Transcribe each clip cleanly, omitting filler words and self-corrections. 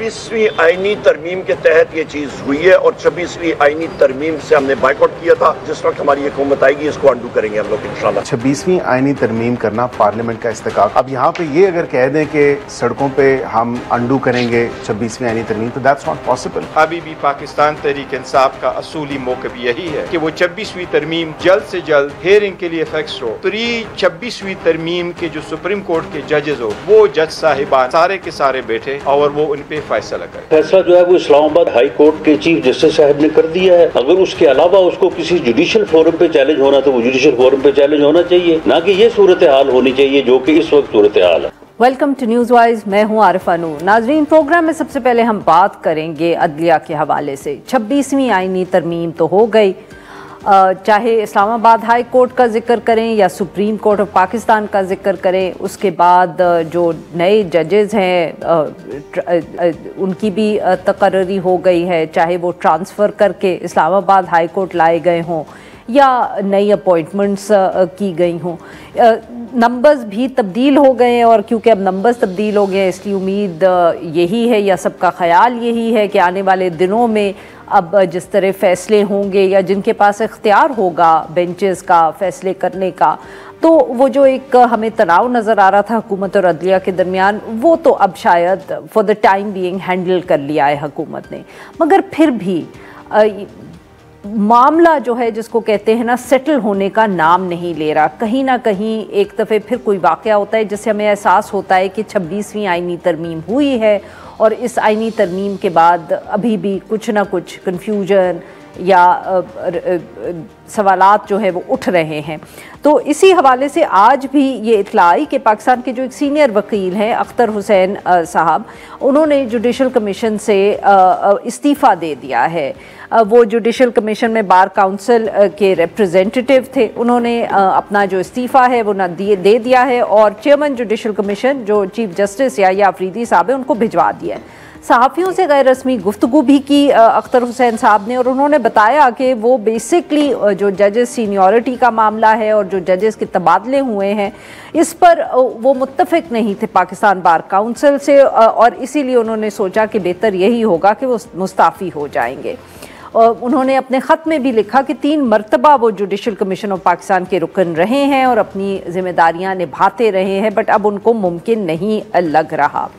26वीं आईनी तरमीम के तहत ये चीज हुई है और 26वीं आईनी तरमीम से हमने बाइकआउट किया था। जिस वक्त हमारी हुकूमत आएगी इसको अंडू करेंगे हम लोग इंशाल्लाह। 26वीं आईनी तरमीम करना पार्लियामेंट का इस्तेकाक। अब यहाँ पे ये अगर कह दें कि सड़कों पे हम अंडू करेंगे 26वीं आईनी तरमीम, तो दैट्स नॉट पॉसिबल। अभी भी पाकिस्तान तहरीक इंसाफ का असूली मौक़िफ़ यही है कि वो 26वीं तरमीम जल्द से जल्द हेयरिंग के लिए फिक्स हो। प्री 26वीं तरमीम के जो सुप्रीम कोर्ट के जजेस हो वो जज साहिबान सारे के सारे बैठे और वो उन पे फैसला करें। फैसला जो है वो इस्लामाबाद हाई कोर्ट के चीफ जस्टिस साहब ने कर दिया है। अगर उसके अलावा उसको किसी जुडिशल फोरम पे चैलेंज होना तो वो जुडिशल फोरम पे चैलेंज होना चाहिए, ना कि ये सूरत हाल होनी चाहिए जो कि इस वक्त सूरत हाल है। वेलकम टू न्यूज़ वाइज, मैं हूं आरिफा नूर। नाजरीन, प्रोग्राम में सबसे पहले हम बात करेंगे अदलिया के हवाले से। 26वीं आईनी तरमीम तो हो गई, चाहे इस्लामाबाद हाई कोर्ट का जिक्र करें या सुप्रीम कोर्ट ऑफ पाकिस्तान का जिक्र करें। उसके बाद जो नए जजेस हैं उनकी भी तकर्री हो गई है, चाहे वो ट्रांसफ़र करके इस्लामाबाद हाई कोर्ट लाए गए हों या नई अपॉइंटमेंट्स की गई हों। नंबर्स भी तब्दील हो गए हैं और क्योंकि अब नंबर्स तब्दील हो गए हैं इसलिए उम्मीद यही है या सबका ख्याल यही है कि आने वाले दिनों में अब जिस तरह फ़ैसले होंगे या जिनके पास इख्तियार होगा बेंचेस का फ़ैसले करने का, तो वो जो एक हमें तनाव नज़र आ रहा था हुकूमत और अदलिया के दरमियान, वो तो अब शायद for the time being handle कर लिया है हुकूमत ने। मगर फिर भी मामला जो है जिसको कहते हैं ना सेटल होने का नाम नहीं ले रहा। कहीं ना कहीं एक दफ़े फिर कोई वाक़या होता है जिससे हमें एहसास होता है कि 26वीं आईनी तरमीम हुई है और इस आईनी तरमीम के बाद अभी भी कुछ ना कुछ कन्फ्यूजन या सवालात जो है वो उठ रहे हैं। तो इसी हवाले से आज भी ये इत्तला आई कि पाकिस्तान के जो एक सीनियर वकील हैं अख्तर हुसैन साहब, उन्होंने जुडिशल कमीशन से इस्तीफ़ा दे दिया है। वो जुडिशल कमीशन में बार काउंसिल के रिप्रेजेंटेटिव थे, उन्होंने अपना जो इस्तीफ़ा है वो दे दिया है और चेयरमैन जुडिशल कमीशन जो चीफ जस्टिस या अफरीदी साहब है उनको भिजवा दिया है। सहाफ़ियों से गैर रस्मी गुफ्तगू भी की अख्तर हुसैन साहब ने और उन्होंने बताया कि वो बेसिकली जो जजेस सीनियरिटी का मामला है और जो जजेस के तबादले हुए हैं इस पर वो मुत्तफ़िक नहीं थे पाकिस्तान बार काउंसिल से और इसीलिए उन्होंने सोचा कि बेहतर यही होगा कि वो मुस्ताफ़ी हो जाएंगे। और उन्होंने अपने ख़त में भी लिखा कि 3 मरतबा वो जुडिशल कमीशन ऑफ पाकिस्तान के रुकन रहे हैं और अपनी ज़िम्मेदारियाँ निभाते रहे हैं, बट अब उनको मुमकिन नहीं लग रहा।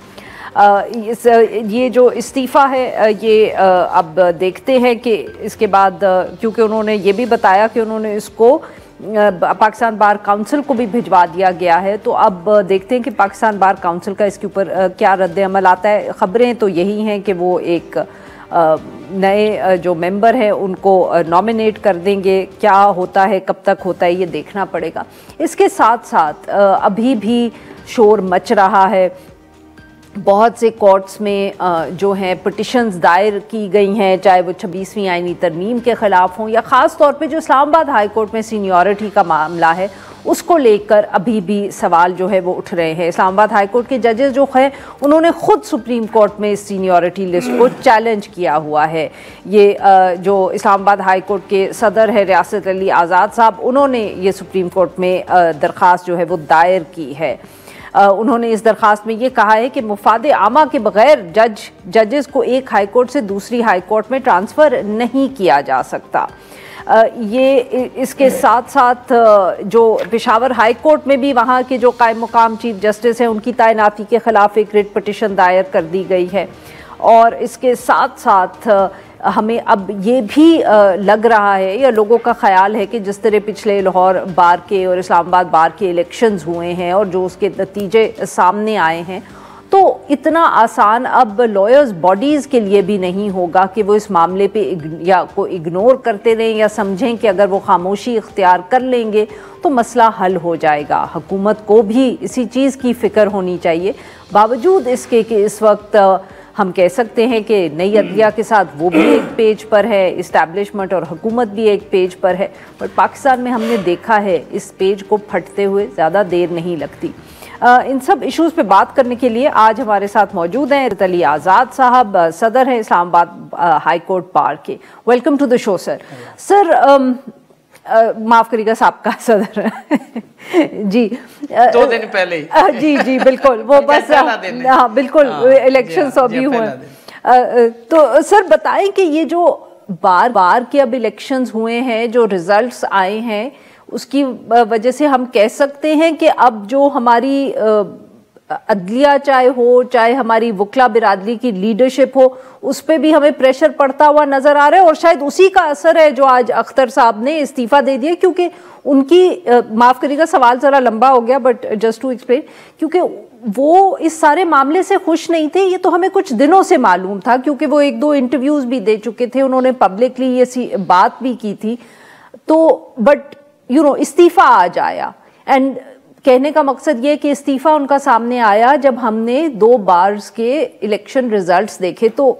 ये जो इस्तीफ़ा है ये अब देखते हैं कि इसके बाद, क्योंकि उन्होंने ये भी बताया कि उन्होंने इसको पाकिस्तान बार काउंसिल को भी भिजवा दिया गया है, तो अब देखते हैं कि पाकिस्तान बार काउंसिल का इसके ऊपर क्या रद्द-ए-अमल आता है। ख़बरें तो यही हैं कि वो एक नए जो मेंबर हैं उनको नॉमिनेट कर देंगे। क्या होता है, कब तक होता है, ये देखना पड़ेगा। इसके साथ साथ अभी भी शोर मच रहा है। बहुत से कोर्ट्स में जो हैं पिटिशंस दायर की गई हैं, चाहे वो 26वीं आईनी तरमीम के ख़िलाफ़ हों या ख़ास तौर पे जो इस्लामाबाद हाई कोर्ट में सीनियरिटी का मामला है उसको लेकर अभी भी सवाल जो है वो उठ रहे हैं। इस्लामाबाद हाई कोर्ट के जजेस जो हैं उन्होंने ख़ुद सुप्रीम कोर्ट में इस सीनियरिटी लिस्ट को चैलेंज किया हुआ है। ये जो इस्लामाबाद हाई कोर्ट के सदर है रियासत अली आज़ाद साहब, उन्होंने ये सुप्रीम कोर्ट में दरख्वास्त जो है वो दायर की है। उन्होंने इस दरख्वास्त में ये कहा है कि मुफाद आमा के बगैर जजेस को एक हाई कोर्ट से दूसरी हाई कोर्ट में ट्रांसफ़र नहीं किया जा सकता। ये इसके साथ साथ जो पेशावर हाई कोर्ट में भी वहाँ के जो कायम मुकाम चीफ जस्टिस हैं उनकी तैनाती के ख़िलाफ़ एक रिट पिटिशन दायर कर दी गई है। और इसके साथ साथ हमें अब ये भी लग रहा है या लोगों का ख्याल है कि जिस तरह पिछले लाहौर बार के और इस्लामाबाद बार के इलेक्शंस हुए हैं और जो उसके नतीजे सामने आए हैं, तो इतना आसान अब लॉयर्स बॉडीज़ के लिए भी नहीं होगा कि वो इस मामले पे या को इग्नोर करते रहें या समझें कि अगर वो खामोशी इख्तियार कर लेंगे तो मसला हल हो जाएगा। हुकूमत को भी इसी चीज़ की फ़िक्र होनी चाहिए। बावजूद इसके कि इस वक्त हम कह सकते हैं कि नई अदलिया के साथ वो भी एक पेज पर है, इस्टेब्लिशमेंट और हुकूमत भी एक पेज पर है, बट पाकिस्तान में हमने देखा है इस पेज को फटते हुए ज़्यादा देर नहीं लगती। इन सब इश्यूज़ पे बात करने के लिए आज हमारे साथ मौजूद हैं अली आज़ाद साहब, सदर हैं इस्लामाबाद हाई कोर्ट बार के। Welcome to the show sir. Sir, माफ करिएगा साबका सदर जी 2 दिन पहले जी जी बिल्कुल वो बस हाँ बिल्कुल इलेक्शंस अभी हुए। तो सर बताएं कि ये जो बार के अब इलेक्शंस हुए हैं, जो रिजल्ट्स आए हैं, उसकी वजह से हम कह सकते हैं कि अब जो हमारी अदलिया चाहे हमारी वकला बिरादरी की लीडरशिप हो, उस पर भी हमें प्रेशर पड़ता हुआ नजर आ रहा है, और शायद उसी का असर है जो आज अख्तर साहब ने इस्तीफा दे दिया, क्योंकि उनकी माफ करिएगा सवाल जरा लंबा हो गया बट जस्ट टू एक्सप्लेन, क्योंकि वो इस सारे मामले से खुश नहीं थे, ये तो हमें कुछ दिनों से मालूम था, क्योंकि वो 1-2 इंटरव्यूज भी दे चुके थे, उन्होंने पब्लिकली ये बात भी की थी। तो बट इस्तीफा आज आया, एंड कहने का मकसद ये कि इस्तीफा उनका सामने आया जब हमने 2 बार्स के इलेक्शन रिजल्ट्स देखे, तो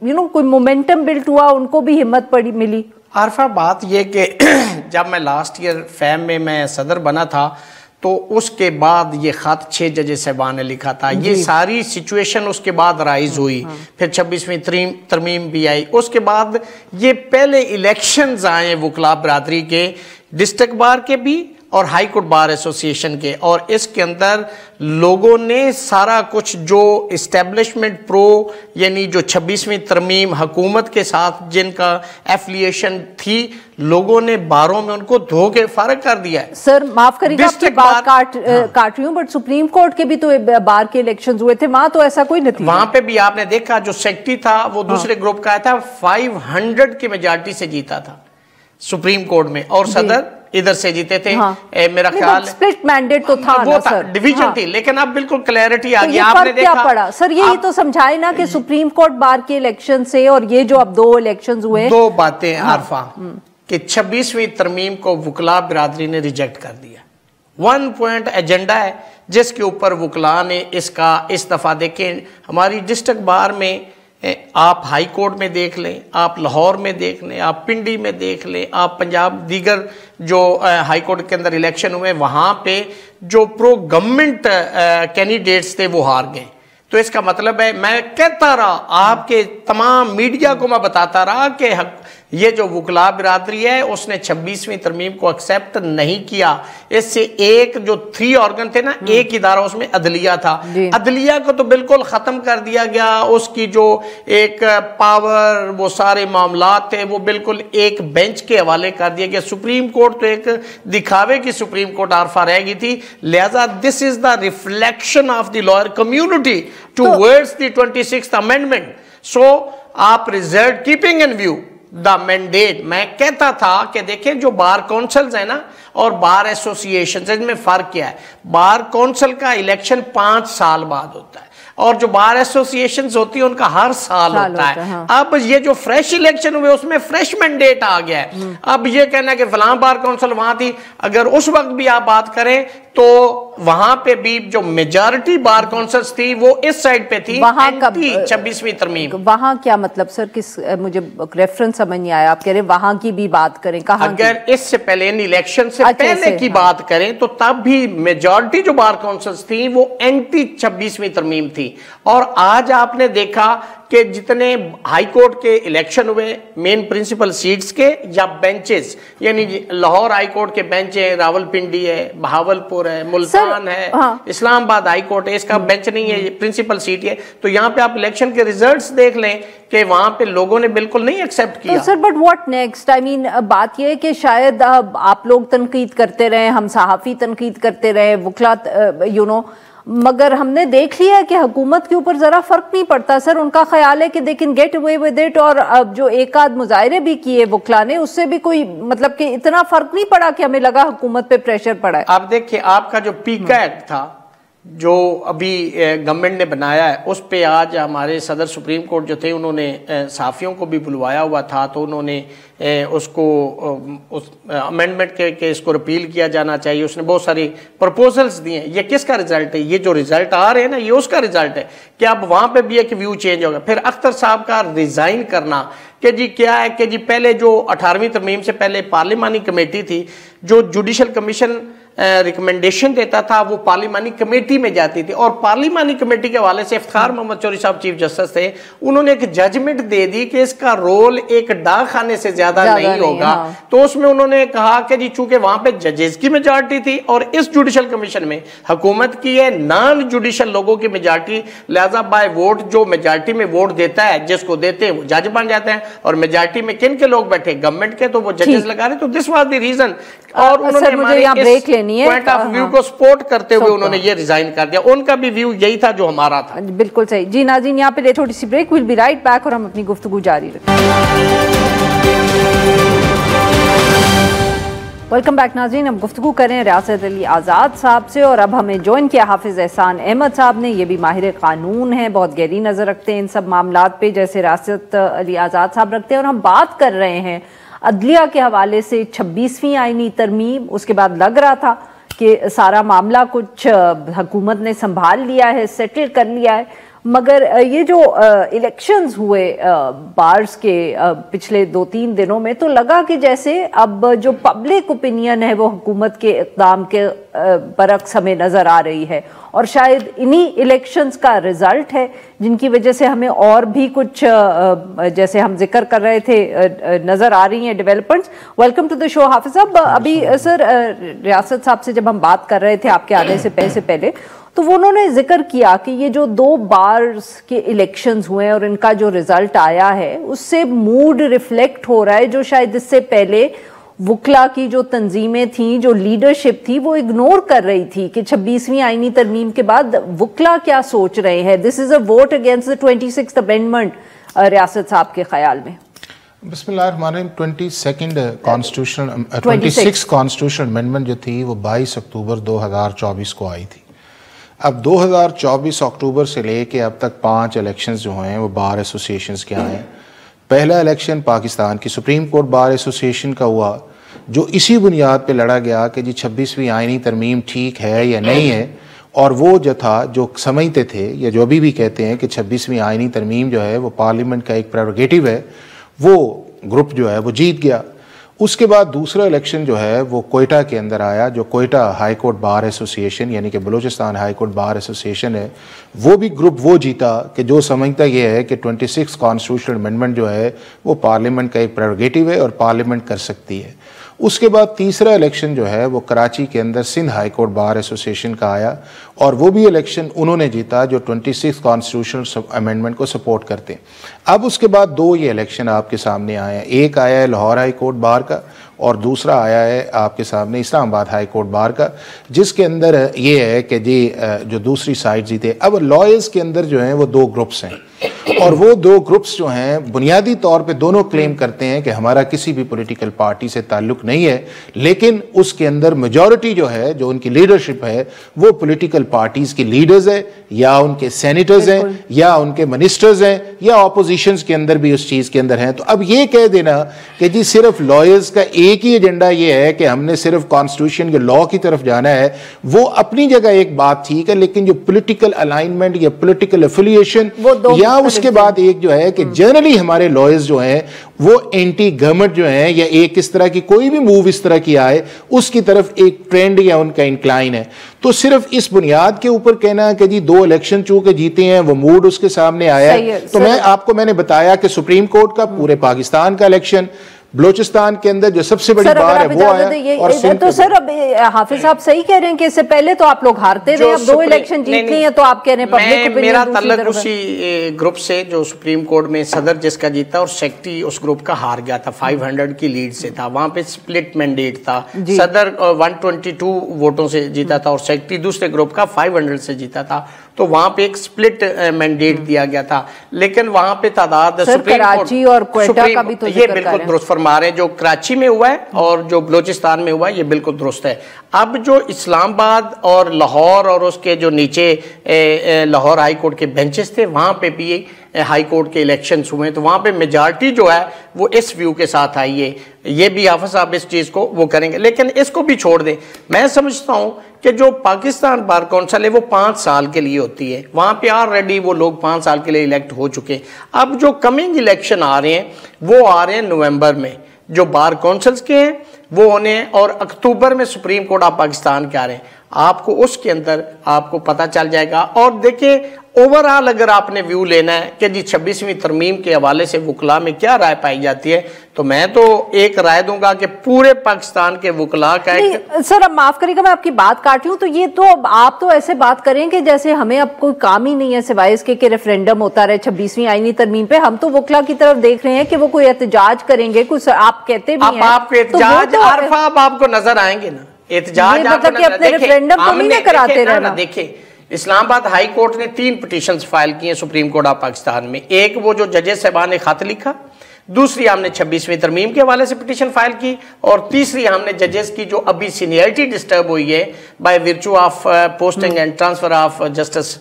कोई मोमेंटम बिल्ट हुआ, उनको भी हिम्मत मिली। आरफा बात ये कि जब मैं लास्ट ईयर फैम में मैं सदर बना था, तो उसके बाद ये खत 6 जजेस साहबान ने लिखा था, ये सारी सिचुएशन उसके बाद राइज हुई, फिर 26वीं तरमीम भी आई, उसके बाद ये पहले इलेक्शंस आए वकला बरादरी के, डिस्ट्रिक्ट बार के भी और हाई कोर्ट बार एसोसिएशन के, और इसके अंदर लोगों ने सारा कुछ जो इस्टेब्लिशमेंट प्रो यानी जो 26वीं तरमीम हुकूमत के साथ जिनका एफिलिएशन थी, लोगों ने बारों में उनको धो के फारग कर दिया है। सर माफ करिएगा आपकी बात काट रही हूँ, बट सुप्रीम कोर्ट के भी तो बार के इलेक्शंस हुए थे, वहां तो ऐसा कोई नतीजा, वहां पे भी आपने देखा जो सेक्रेटरी था वो दूसरे ग्रुप का आया था, 500 की मेजॉरिटी से जीता था सुप्रीम कोर्ट में, और सदर इधर से जीते थे। मेरा ख्याल स्प्लिट मैंडेट तो था वो ना सर, डिवीजन थी, लेकिन अब बिल्कुल क्लैरिटी आ गई। तो आपने देखा क्या पड़ा सर, यही तो समझाए ना कि सुप्रीम कोर्ट बार के इलेक्शन से और ये जो अब 2 इलेक्शंस हुए, 2 बातें आरफा कि 26वीं तरमीम को वकला बिरादरी ने रिजेक्ट कर दिया। 1 पॉइंट एजेंडा है जिसके ऊपर वकला ने इसका इस दफा देखें, हमारी डिस्ट्रिक्ट बार में आप हाई कोर्ट में देख लें, आप लाहौर में देख लें, आप पिंडी में देख लें, आप पंजाब दीगर जो हाई कोर्ट के अंदर इलेक्शन हुए, वहाँ पे जो प्रो गवर्नमेंट कैंडिडेट्स थे वो हार गए। तो इसका मतलब है, मैं कहता रहा, आपके तमाम मीडिया को मैं बताता रहा कि ये जो वकला बिरादरी है उसने 26वीं तरमीम को एक्सेप्ट नहीं किया। इससे एक जो 3 ऑर्गन थे ना, एक इदारा उसमें अदलिया था, अदलिया को तो बिल्कुल खत्म कर दिया गया, उसकी जो एक पावर वो सारे मामलात थे वो बिल्कुल एक बेंच के हवाले कर दिया गया। सुप्रीम कोर्ट तो एक दिखावे की सुप्रीम कोर्ट आरफा रह गई थी, लिहाजा this is the reflection of the lawyer community towards the 26th amendment. So आप result keeping in view the mandate, मैं कहता था कि देखें जो बार काउंसिल्स है ना और बार एसोसिएशन, इनमें फर्क क्या है। बार काउंसिल का इलेक्शन 5 साल बाद होता है, और जो बार एसोसिएशंस होती है उनका हर साल होता है। हाँ। अब ये जो फ्रेश इलेक्शन हुए उसमें फ्रेश मैंडेट आ गया है। अब ये कहना कि फलां बार काउंसिल वहां थी, अगर उस वक्त भी आप बात करें तो वहां पे भी जो मेजॉरिटी बार काउंसिल्स थी वो इस साइड पे थी, वहां 26वीं तरमीम। वहां क्या मतलब सर, किस मुझे रेफरेंस समझ नहीं आया, आप कह रहे वहां की भी बात करें, कहां अगर इससे पहले इन इलेक्शन से पहले की बात करें तो तब भी मेजॉरिटी जो बार काउंसिल्स थी वो एंटी 26वीं तरमीम थी। और आज आपने देखा कि जितने हाई कोर्ट के इलेक्शन हुए मेन प्रिंसिपल सीट्स के या बेंचेस, यानी लाहौर हाई कोर्ट के बेंच है, रावलपिंडी है, बहावलपुर है, मुल्तान है, हाँ। इस्लामाबाद हाई कोर्ट है, इसका बेंच नहीं है, प्रिंसिपल सीट है। तो यहाँ पे आप इलेक्शन के रिजल्ट्स देख लें कि वहां पे लोगों ने बिल्कुल नहीं एक्सेप्ट किया। तो sir but what next, I mean बात यह है कि शायद आप लोग तनकीद करते रहे, हम सहाफी तनकीद करते रहे, वकला मगर हमने देख लिया है कि हुकूमत के ऊपर जरा फर्क नहीं पड़ता सर। उनका ख्याल है कि they can get away with it, और अब जो एक आध मुजाहरे भी किए वकला ने, उससे भी कोई मतलब कि इतना फर्क नहीं पड़ा कि हमें लगा हुकूमत पे प्रेशर पड़ा है। आप देखिए, आपका जो पीका एक्ट था जो अभी गवर्नमेंट ने बनाया है, उस पे आज हमारे सदर सुप्रीम कोर्ट जो थे उन्होंने साफियों को भी बुलवाया हुआ था, तो उन्होंने उसको उस अमेंडमेंट के इसको रिपील किया जाना चाहिए। उसने बहुत सारी प्रपोजल्स दिए। ये किसका रिजल्ट है? ये जो रिजल्ट आ रहे हैं ना, ये उसका रिजल्ट है कि अब वहां पे भी एक व्यू चेंज होगा। फिर अख्तर साहब का रिजाइन करना कि जी क्या है कि जी पहले जो 18वीं तरमीम से पहले पार्लिमानी कमेटी थी, जो जुडिशल कमीशन रिकमेंडेशन देता था वो पार्लिमानी कमेटी में जाती थी, और पार्लिमानी कमेटी के हवाले से इफ्तिखार मोहम्मद चौधरी साहब चीफ जस्टिस थे, उन्होंने एक जजमेंट दे दी कि इसका रोल एक डाक खाने से ज्यादा नहीं होगा। हाँ। तो उसमें उन्होंने कहा कि जी चूंकि वहां पे जजेस की मेजॉरिटी थी और इस जुडिशल कमीशन में हुकूमत की है नॉन जुडिशल लोगों की मेजॉरिटी, लिहाजा बाय वोट जो मेजॉरिटी में वोट देता है जिसको देते हैं वो जज बन जाते हैं, और मेजॉरिटी में किन के लोग बैठे गवर्नमेंट के, तो वो जजेस लगा रहे। तो दिस वाज द रीजन, और उन्होंने हमारे ब्रेक लेनी है पॉइंट ऑफ व्यू को सपोर्ट करते हुए उन्होंने ये रिजाइन कर दिया। उनका भी व्यू यही था जो हमारा था। बिल्कुल सही जी। नाज़रीन यहाँ पे ले थोड़ी सी break, will be right back और हम अपनी गुफ्तगू जारी रखेंगे। वेलकम बैक नाज़रीन, हम गुफ्तगू करें रियासत अली आज़ाद साहब से, और अब हमें ज्वाइन किया हाफिज़ एहसान अहमद साहब ने। ये भी माहिर कानून हैं, बहुत गहरी नज़र रखते हैं इन सब मामलात पे जैसे रियासत अली आज़ाद साहब रखते हैं। और हम बात कर रहे हैं अदलिया के हवाले से 26वीं आईनी तरमीम। उसके बाद लग रहा था कि सारा मामला कुछ हुकूमत ने संभाल लिया है, सेटल कर लिया है, मगर ये जो इलेक्शंस हुए बार्स के पिछले 2-3 दिनों में, तो लगा कि जैसे अब जो पब्लिक ओपिनियन है वो हुकूमत के इक़दाम के बरक्स हमें नज़र आ रही है, और शायद इन्हीं इलेक्शंस का रिजल्ट है जिनकी वजह से हमें और भी कुछ जैसे हम जिक्र कर रहे थे नज़र आ रही हैं developments. Welcome to the show Hafiz साहब। अभी सर रियासत साहब से जब हम बात कर रहे थे आपके आने से पहले तो वो उन्होंने जिक्र किया कि ये जो 2 बार्स के इलेक्शंस हुए और इनका जो रिजल्ट आया है उससे मूड रिफ्लेक्ट हो रहा है जो शायद इससे पहले वुकला की जो तंजीमें थी, जो लीडरशिप थी, वो इग्नोर कर रही थी कि 26वीं आईनी तरमीम के बाद वुकला क्या सोच रहे हैं। This is a vote against the 26th amendment रियासत साहब के ख्याल में। बिस्मिल्लाहिर्रहमानिर्रहीम। 26 कॉन्स्टिट्यूशनल अमेंडमेंट जो थी वो 22 अक्टूबर 2024 को आई थी। अब 2024 अक्टूबर से लेके अब तक 5 इलेक्शंस जो हैं वो बार एसोसिएशंस के आए हैं। पहला इलेक्शन पाकिस्तान की सुप्रीम कोर्ट बार एसोसिएशन का हुआ, जो इसी बुनियाद पे लड़ा गया कि जी 26वीं आईनी तरमीम ठीक है या नहीं है, और वो जो था जो समझते थे या जो अभी भी कहते हैं कि 26वीं आईनी तरमीम जो है वो पार्लियामेंट का एक प्रेरोगेटिव है, वो ग्रुप जो है वो जीत गया। उसके बाद दूसरा इलेक्शन जो है वो कोयटा के अंदर आया, जो Quetta high court bar association यानी कि Balochistan high court bar association है, वो भी ग्रुप वो जीता कि जो समझता ये है कि 26 कॉन्स्टिट्यूशनल अमेंडमेंट जो है वो पार्लियामेंट का एक प्रेरोगेटिव है और पार्लियामेंट कर सकती है। उसके बाद तीसरा इलेक्शन जो है वो कराची के अंदर Sindh high court bar association का आया, और वो भी इलेक्शन उन्होंने जीता जो 26 कॉन्स्टिट्यूशनल अमेंडमेंट को सपोर्ट करते हैं। अब उसके बाद 2 ये इलेक्शन आपके सामने आए हैं, एक आया है लाहौर हाई कोर्ट बार का और दूसरा आया है आपके सामने इस्लामाबाद हाई कोर्ट बार का, जिसके अंदर ये है कि जी जो दूसरी साइड जीते। अब लॉयर्स के अंदर जो हैं वो 2 ग्रुप्स हैं, और वो 2 ग्रुप्स जो हैं बुनियादी तौर पे दोनों क्लेम करते हैं कि हमारा किसी भी पॉलिटिकल पार्टी से ताल्लुक नहीं है, लेकिन उसके अंदर मेजॉरिटी जो है, जो उनकी लीडरशिप है, वो पॉलिटिकल पार्टीज की लीडर्स है या उनके सेनेटर्स हैं या उनके मिनिस्टर्स हैं या ऑपोजिशंस के अंदर भी उस चीज के अंदर हैं। तो अब ये कह देना कि जी सिर्फ लॉयर्स का एक ही एजेंडा ये है कि हमने सिर्फ कॉन्स्टिट्यूशन के लॉ की तरफ जाना है, वो अपनी जगह एक बात ठीक है, लेकिन जो पॉलिटिकल अलाइनमेंट या पॉलिटिकल एफिलिएशन या उसके बाद एक जो है कि जनरली हमारे लॉयर्स जो हैं वो एंटी गवर्नमेंट जो हैं या एक इस तरह की कोई भी मूव इस तरह की आए उसकी तरफ एक ट्रेंड या उनका इंक्लाइन है। तो सिर्फ इस बुनियाद के ऊपर कहना कि जी 2 इलेक्शन चूंकि जीते हैं वो मूड उसके सामने आया है। तो मैंने बताया कि सुप्रीम कोर्ट का पूरे पाकिस्तान का इलेक्शन बलोचिस्तान के अंदर जो सबसे बड़ी बात है वो आया। और तो सर अब हाफिज साहब सही कह रहे हैं कि इससे पहले तो आप लोग हारते रहे, अब 2 इलेक्शन जीत लिए हैं, तो आप कह रहे हैं पब्लिक ओपिनियन मेरा ताल्लुक उसी ग्रुप से जो सुप्रीम कोर्ट में सदर जिसका जीता और सेक्रेटरी उस ग्रुप का हार गया था, 500 की लीड से था, वहां पे स्प्लिट मैंडेट था। सदर 122 वोटों से जीता था और सेक्रेटरी दूसरे ग्रुप का 500 से जीता था, तो वहां पे एक स्प्लिट मैंडेट दिया गया था। लेकिन वहां पे तादाद कराची और क्वेटा का भी तो ये बिल्कुल दुरुस्त फरमा रहे हैं, जो कराची में हुआ है और जो बलोचिस्तान में हुआ है ये बिल्कुल दुरुस्त है। अब जो इस्लामाबाद और लाहौर और उसके जो नीचे लाहौर हाई कोर्ट के बेंचेस थे वहां पे भी हाई कोर्ट के इलेक्शंस हुए, तो वहां पे मेजॉरिटी जो है वो इस व्यू के साथ आई है। ये भी हाफिज साहब इस चीज को वो करेंगे, लेकिन इसको भी छोड़ दें। मैं समझता हूं कि जो पाकिस्तान बार कौंसिल है वो 5 साल के लिए होती है, वहां पे ऑलरेडी वो लोग 5 साल के लिए इलेक्ट हो चुके हैं। अब जो कमिंग इलेक्शन आ रहे हैं वो आ रहे हैं नवंबर में। जो बार काउंसिल्स के हैं वो होने, और अक्टूबर में सुप्रीम कोर्ट ऑफ पाकिस्तान के आ रहे हैं। आपको उसके अंदर आपको पता चल जाएगा। और देखिए ओवरऑल अगर आपने व्यू लेना है कि जी 26वीं तरमीम के हवाले से वकला में क्या राय पाई जाती है, तो मैं तो एक राय दूंगा कि पूरे पाकिस्तान के वकला का एक... सर अब माफ करिएगा मैं आपकी बात काट रही हूँ, तो ये तो अब आप तो ऐसे बात करें कि जैसे हमें अब कोई काम ही नहीं है सिवाय इसके कि रेफरेंडम होता रहे 26वीं आईनी तरमीम पे। हम तो वकला की तरफ देख रहे हैं कि वो कोई एहतजाज करेंगे, कुछ आप कहते भी हैं आपको एहतजाज आरफा आपको नजर आएंगे ना, एहतजाज मतलब कि अपने रेफरेंडम तो नहीं कराते रहना। देखिए इस्लामाबाद हाई कोर्ट ने 3 पिटीशंस फाइल किए सुप्रीम कोर्ट ऑफ पाकिस्तान में। एक वो जो जजेस साहबान ने खत लिखा, दूसरी हमने 26वीं तरमीम के हवाले से पिटीशन फाइल की, और तीसरी हमने जजेस की जो अभी सीनियरिटी डिस्टर्ब हुई है by virtue of posting and transfer of justice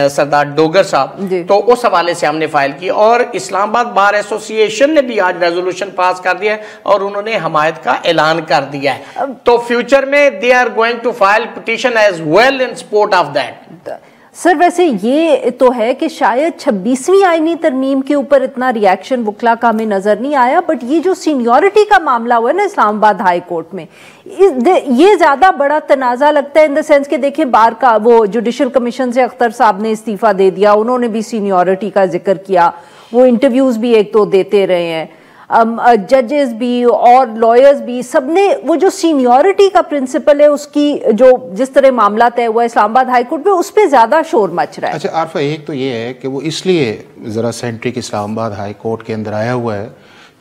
Sardar Dogar साहब, तो उस हवाले से हमने फाइल की। और इस्लामाबाद बार एसोसिएशन ने भी आज रेजोल्यूशन पास कर दिया है और उन्होंने हमायत का ऐलान कर दिया है। तो फ्यूचर में they are going to file petition as well in support of that. Sir वैसे ये तो है कि शायद 26वीं आईनी तरमीम के ऊपर इतना रिएक्शन वकला का हमें नजर नहीं आया, बट ये जो सीनियरिटी का मामला हुआ है ना इस्लामाबाद हाई कोर्ट में, ये ज्यादा बड़ा तनाजा लगता है इन द सेंस कि देखिए बार का वो जुडिशल कमीशन से अख्तर साहब ने इस्तीफा दे दिया, उन्होंने भी सीनियरिटी का जिक्र किया, वो इंटरव्यूज भी एक दो देते रहे हैं, जजेस भी और लॉयर्स भी, सबने वो जो सीनियरिटी का प्रिंसिपल है उसकी जो जिस तरह मामला तय हुआ इस्लामाबाद हाई कोर्ट में उस पर ज्यादा शोर मच रहा है। अच्छा आरफा, एक तो ये है कि वो इसलिए ज़रा सेंट्रिक इस्लामाबाद हाई कोर्ट के अंदर आया हुआ है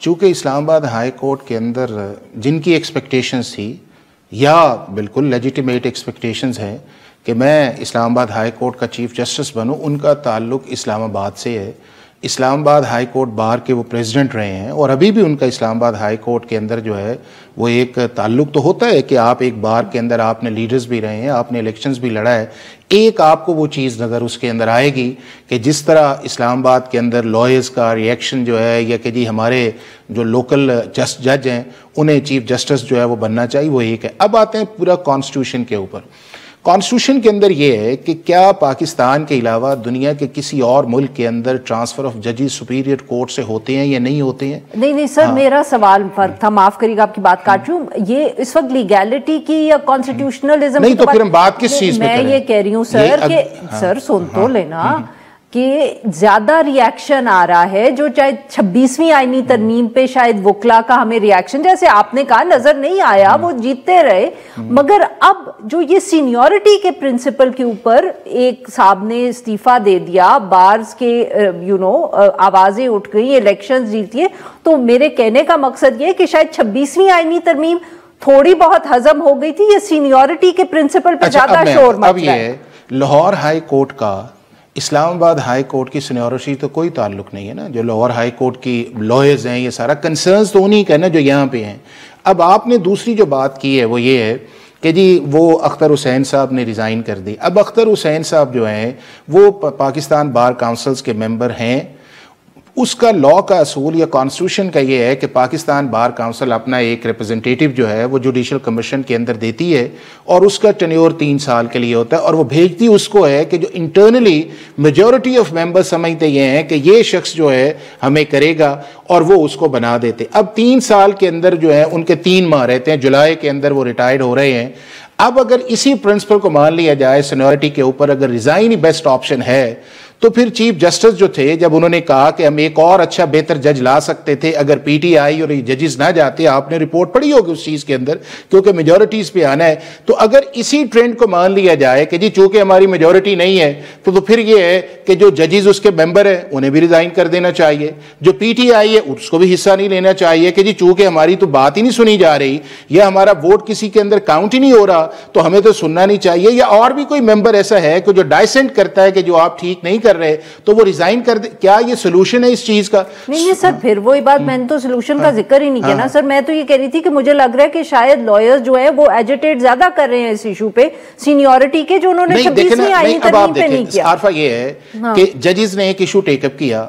चूँकि इस्लामाबाद हाई कोर्ट के अंदर जिनकी एक्सपेक्टेशंस थी या बिल्कुल लेजिटिमेट एक्सपेक्टेशंस हैं कि मैं इस्लामाबाद हाई कोर्ट का चीफ जस्टिस बनूं, उनका ताल्लुक इस्लामाबाद से है। इस्लामाबाद हाई कोर्ट बार के वो प्रेसिडेंट रहे हैं और अभी भी उनका इस्लामाबाद हाई कोर्ट के अंदर जो है वो एक ताल्लुक तो होता है कि आप एक बार के अंदर आपने लीडर्स भी रहे हैं, आपने इलेक्शंस भी लड़ा है। एक आपको वो चीज़ नज़र उसके अंदर आएगी कि जिस तरह इस्लामाबाद के अंदर लॉयर्स का रिएक्शन जो है या कि जी हमारे जो लोकल जज हैं उन्हें चीफ जस्टिस जो है वो बनना चाहिए, वो एक है। अब आते हैं पूरा कॉन्स्टिट्यूशन के ऊपर। कॉन्स्टिट्यूशन के अंदर ये है कि क्या पाकिस्तान के अलावा दुनिया के किसी और मुल्क के अंदर ट्रांसफर ऑफ जजेस सुपीरियर कोर्ट से होते हैं या नहीं होते हैं? नहीं सर, मेरा सवाल फर्क था, माफ करिएगा आपकी बात काट रही हूँ। ये इस वक्त लीगैलिटी की या कॉन्स्टिट्यूशनलिज्म नहीं, तो फिर हम बात किस चीज पे करें? मैं ये कह रही हूँ सर कि सर सुन तो लेना कि ज्यादा रिएक्शन आ रहा है जो चाहे 26वीं आईनी तरमीम पे शायद वकला का हमें रिएक्शन जैसे आपने कहा नजर नहीं आया, वो जीतते रहे, मगर अब जो ये सीनियरिटी के प्रिंसिपल के ऊपर एक साहब ने इस्तीफा दे दिया, बार्स के आवाजें उठ गई, इलेक्शंस जीतिए, तो मेरे कहने का मकसद ये है कि शायद 26वीं आईनी तरमीम थोड़ी बहुत हजम हो गई थी, ये सीनियरिटी के प्रिंसिपल पे ज्यादा शोर मच रहा है। लाहौर हाई कोर्ट का इस्लामाबाद हाई कोर्ट की सीनियरिटी तो कोई ताल्लुक नहीं है ना। जो लाहौर हाई कोर्ट की लॉयर्स हैं, ये सारा कंसर्न्स तो उन्हीं का ना जो यहाँ पे हैं। अब आपने दूसरी जो बात की है वो ये है कि जी वो अख्तर हुसैन साहब ने रिज़ाइन कर दी। अब अख्तर हुसैन साहब जो हैं वो पाकिस्तान बार काउंसिल्स के मेंबर हैं। उसका लॉ का असूल या कॉन्स्टिट्यूशन का ये है कि पाकिस्तान बार काउंसिल अपना एक रिप्रेजेंटेटिव जो है वो जुडिशल कमीशन के अंदर देती है और उसका टेन्योर 3 साल के लिए होता है और वो भेजती उसको है कि जो इंटरनली मेजॉरिटी ऑफ मेंबर्स समझते ये हैं कि ये शख्स जो है हमें करेगा और वो उसको बना देते। अब 3 साल के अंदर जो है उनके 3 माह रहते हैं, जुलाई के अंदर वो रिटायर्ड हो रहे हैं। अब अगर इसी प्रिंसिपल को मान लिया जाए सीनियरिटी के ऊपर, अगर रिजाइन ही बेस्ट ऑप्शन है, तो फिर चीफ जस्टिस जो थे जब उन्होंने कहा कि हम एक और अच्छा बेहतर जज ला सकते थे अगर पीटीआई और ये जजेस ना जाते, आपने रिपोर्ट पढ़ी होगी उस चीज के अंदर, क्योंकि मेजॉरिटीज पे आना है। तो अगर इसी ट्रेंड को मान लिया जाए कि जी चूंकि हमारी मेजॉरिटी नहीं है तो फिर ये है कि जो जजेस उसके मेंबर है उन्हें भी रिजाइन कर देना चाहिए, जो पीटीआई है उसको भी हिस्सा नहीं लेना चाहिए कि जी चूंकि हमारी तो बात ही नहीं सुनी जा रही या हमारा वोट किसी के अंदर काउंट ही नहीं हो रहा तो हमें तो सुनना नहीं चाहिए, या और भी कोई मेंबर ऐसा है कि जो डाइसेंट करता है कि जो आप ठीक नहीं कर रहे तो वो रिजाइन कर दे। क्या ये सोल्यूशन है इस चीज का? नहीं सर, फिर वही बात, मैंने तो सोल्यूशन का जिक्र ही नहीं किया ना सर। मैं तो ये कह रही थी कि मुझे लग रहा है कि शायद लॉयर्स जो है वो एजिटेट ज्यादा कर रहे हैं इस इशू पे सीनियरिटी के, जो उन्होंने 26वीं आईनी तरमीम पे नहीं किया। आरफा ये है कि जजेस ने एक इशू टेकअप किया।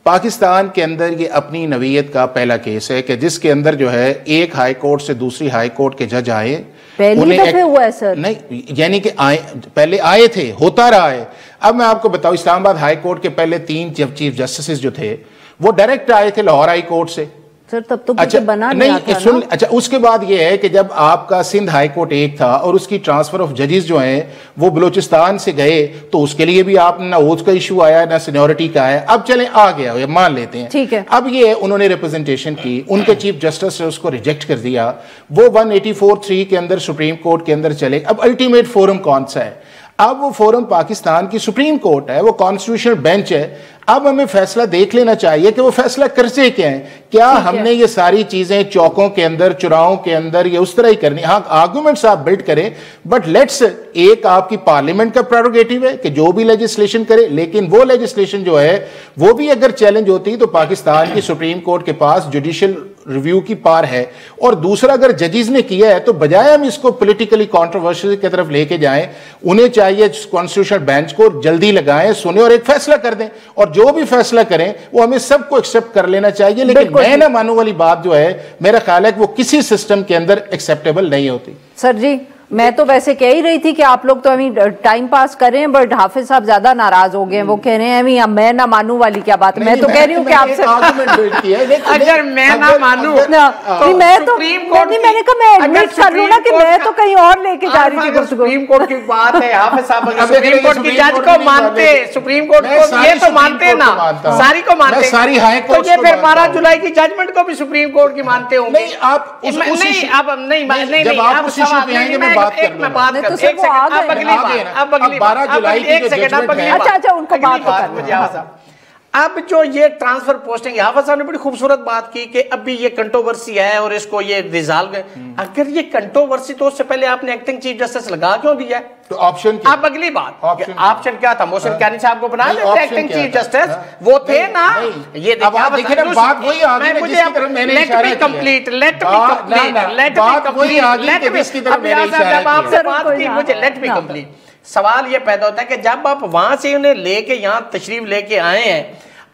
पाकिस्तान के अंदर ये अपनी नवीयत का पहला केस है कि जिसके अंदर जो है एक हाई कोर्ट से दूसरी हाई कोर्ट के जज आए, पहली दफे हुआ है सर? नहीं, यानी कि पहले आए थे, होता रहा है। अब मैं आपको बताऊं, इस्लामाबाद हाई कोर्ट के पहले 3 चीफ जस्टिस जो थे वो डायरेक्ट आए थे लाहौर हाई कोर्ट से। सर तब तो अच्छा बना नहीं सुन, अच्छा उसके बाद ये है कि जब आपका सिंध हाई कोर्ट एक था और उसकी ट्रांसफर ऑफ जजेस जो हैं वो बलूचिस्तान से गए, तो उसके लिए भी आपने ना ओथ का इशू आया ना सीनियोरिटी का है। अब चलें आ गया, ये मान लेते हैं, ठीक है। अब ये उन्होंने रिप्रेजेंटेशन की, उनके चीफ जस्टिस ने उसको रिजेक्ट कर दिया, वो 184(3) के अंदर सुप्रीम कोर्ट के अंदर चले। अब अल्टीमेट फोरम कौन सा है? अब वो फोरम पाकिस्तान की सुप्रीम कोर्ट है, वो कॉन्स्टिट्यूशनल बेंच है। अब हमें फैसला देख लेना चाहिए कि वो फैसला करते क्या है। क्या हमने ये सारी चीजें चौकों के अंदर, चुराहों के अंदर ये उस तरह ही करनी? हाँ, आर्गुमेंट्स आप बिल्ड करें, बट लेट्स, एक आपकी पार्लियामेंट का प्रेरोगेटिव है कि जो भी लेजिस्लेशन करे, लेकिन वो लेजिस्लेशन जो है वो भी अगर चैलेंज होती तो पाकिस्तान की सुप्रीम कोर्ट के पास जुडिशियल रिव्यू की पार है। और दूसरा, अगर जजेस ने किया है तो बजाय हम इसको पॉलिटिकली कंट्रोवर्शियल की तरफ लेके जाएं, उन्हें चाहिए कॉन्स्टिट्यूशनल बेंच को जल्दी लगाएं, सुने और एक फैसला कर दें। और जो भी फैसला करें वो हमें सबको एक्सेप्ट कर लेना चाहिए। लेकिन मैं ना मानू वाली बात जो है, मेरा ख्याल है कि वो किसी सिस्टम के अंदर एक्सेप्टेबल नहीं होती। सर जी, मैं तो वैसे कह ही रही थी कि आप लोग तो अभी टाइम पास कर रहे हैं, बट हाफिज साहब ज्यादा नाराज हो गए हैं। वो कह रहे हैं मैं ना मानू वाली क्या बात है? मैं तो कह रही हूँ कि आपसे अगर मैं ना मानू तो मैं तो मैंने कहा मैं एडमिट कर लूँ ना कि मैं तो कहीं और लेके जा रही थी। सुप्रीम कोर्ट की बात है, हाफिज साहब अगर सुप्रीम कोर्ट की जज को मानते, सुप्रीम कोर्ट को ये तो मानते ना, सारी को मानते, सारी हाई कोर्ट, तो ये फिर 12 जुलाई की जजमेंट को भी सुप्रीम कोर्ट की मानते होंगे। नहीं, आप नहीं, आप नहीं, आप सवाल मैं बात तो सर वो आ गए, अब 12 जुलाई की जो जजमेंट है, अच्छा उनको बात करना। अब जो ये ट्रांसफर पोस्टिंग, हाफिज साहब ने बड़ी खूबसूरत बात की कि अभी ये कंट्रोवर्सी है और इसको ये रिजॉल्व, अगर ये कंट्रोवर्सी तो उससे पहले आपने एक्टिंग चीफ जस्टिस लगा क्यों दिया है? तो ऑप्शन अब अगली बात, ऑप्शन क्या था? मोशन कैनी साहब को बना लेते एक्टिंग चीफ जस्टिस, वो थे ना। ये देखिए ना, बात वही आ गई, मुझे let me complete, let me complete. सवाल ये पैदा होता है कि जब आप वहां से उन्हें लेके यहां तशरीफ लेके आए हैं,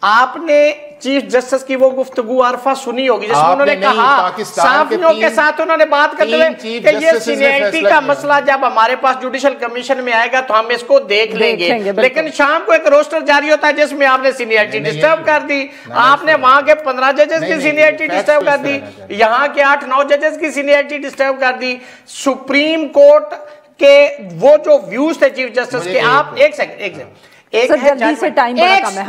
आपने चीफ जस्टिस की वो गुफ्तगू आरफा सुनी होगी जिसमें उन्होंने कहा, साफियों के साथ उन्होंने बात करते हुए कि ये सीनियरिटी का मसला जब हमारे पास जुडिशियल कमीशन में आएगा तो हम इसको देख लेंगे। लेकिन शाम को एक रोस्टर जारी होता है जिसमें आपने सीनियरिटी डिस्टर्ब कर दी। आपने वहां के 15 जजेस की सीनियरिटी डिस्टर्ब कर दी, यहाँ के 8-9 जजेस की सीनियरिटी डिस्टर्ब कर दी। सुप्रीम कोर्ट के वो जो व्यूज थे चीफ जस्टिस के, आप एक सेकंड एक है एक